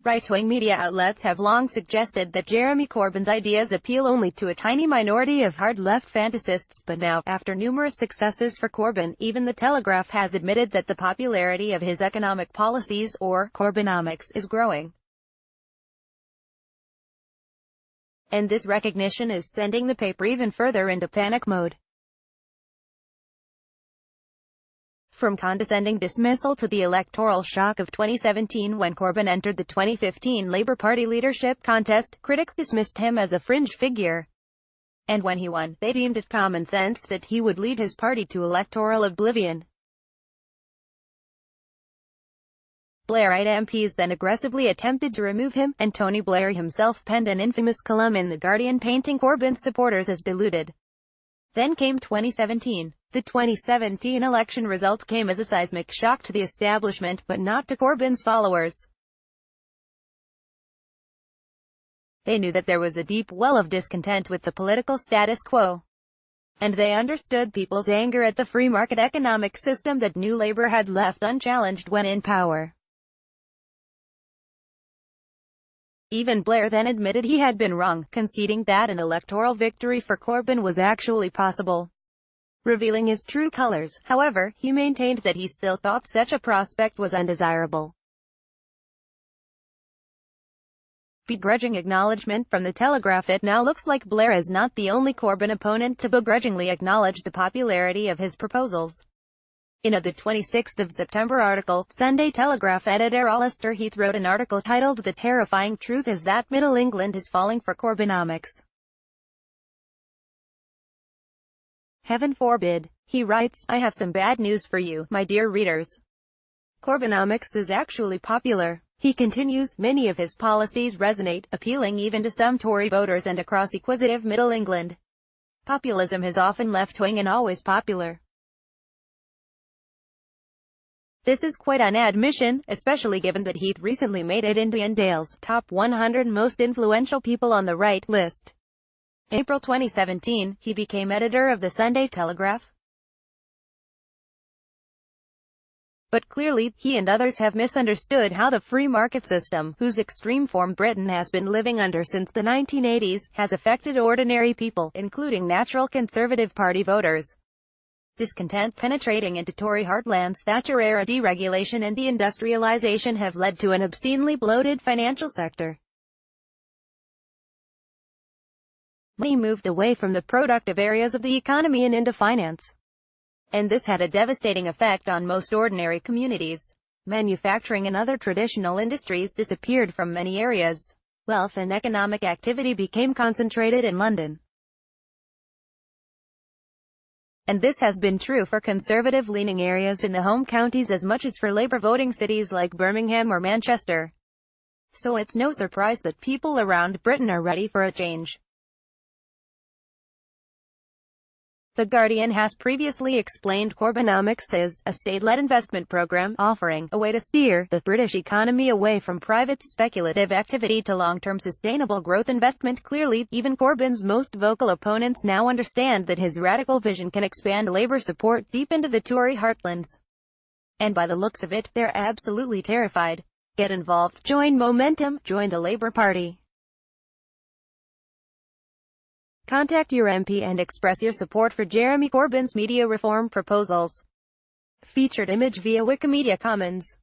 Right-wing media outlets have long suggested that Jeremy Corbyn's ideas appeal only to a tiny minority of hard-left fantasists, but now, after numerous successes for Corbyn, even the Telegraph has admitted that the popularity of his economic policies, or Corbynomics, is growing. And this recognition is sending the paper even further into panic mode. From condescending dismissal to the electoral shock of 2017 when Corbyn entered the 2015 Labour Party leadership contest, critics dismissed him as a fringe figure. And when he won, they deemed it common sense that he would lead his party to electoral oblivion. Blairite MPs then aggressively attempted to remove him, and Tony Blair himself penned an infamous column in The Guardian painting Corbyn's supporters as deluded. Then came 2017. The 2017 election result came as a seismic shock to the establishment, but not to Corbyn's followers. They knew that there was a deep well of discontent with the political status quo. And they understood people's anger at the free market economic system that New Labour had left unchallenged when in power. Even Blair then admitted he had been wrong, conceding that an electoral victory for Corbyn was actually possible. Revealing his true colors, however, he maintained that he still thought such a prospect was undesirable. Begrudging acknowledgement from the Telegraph. It now looks like Blair is not the only Corbyn opponent to begrudgingly acknowledge the popularity of his proposals. In a 26 September article, Sunday Telegraph editor Alistair Heath wrote an article titled "The Terrifying Truth is that Middle England is Falling for Corbynomics." Heaven forbid. He writes, "I have some bad news for you, my dear readers. Corbynomics is actually popular." He continues, "Many of his policies resonate, appealing even to some Tory voters and across acquisitive Middle England. Populism is often left-wing and always popular." This is quite an admission, especially given that Heath recently made it into Ian Dale's Top 100 Most Influential People on the Right list. In April 2017, he became editor of the Sunday Telegraph. But clearly, he and others have misunderstood how the free market system, whose extreme form Britain has been living under since the 1980s, has affected ordinary people, including natural Conservative Party voters. Discontent penetrating into Tory heartlands, Thatcher-era deregulation and deindustrialization have led to an obscenely bloated financial sector. Money moved away from the productive areas of the economy and into finance. And this had a devastating effect on most ordinary communities. Manufacturing and other traditional industries disappeared from many areas. Wealth and economic activity became concentrated in London. And this has been true for conservative-leaning areas in the home counties as much as for Labour voting cities like Birmingham or Manchester. So it's no surprise that people around Britain are ready for a change. The Guardian has previously explained Corbynomics as a state-led investment program, offering a way to steer the British economy away from private speculative activity to long-term sustainable growth investment. Clearly, even Corbyn's most vocal opponents now understand that his radical vision can expand Labour support deep into the Tory heartlands. And by the looks of it, they're absolutely terrified. Get involved, join Momentum, join the Labour Party. Contact your MP and express your support for Jeremy Corbyn's media reform proposals. Featured image via Wikimedia Commons.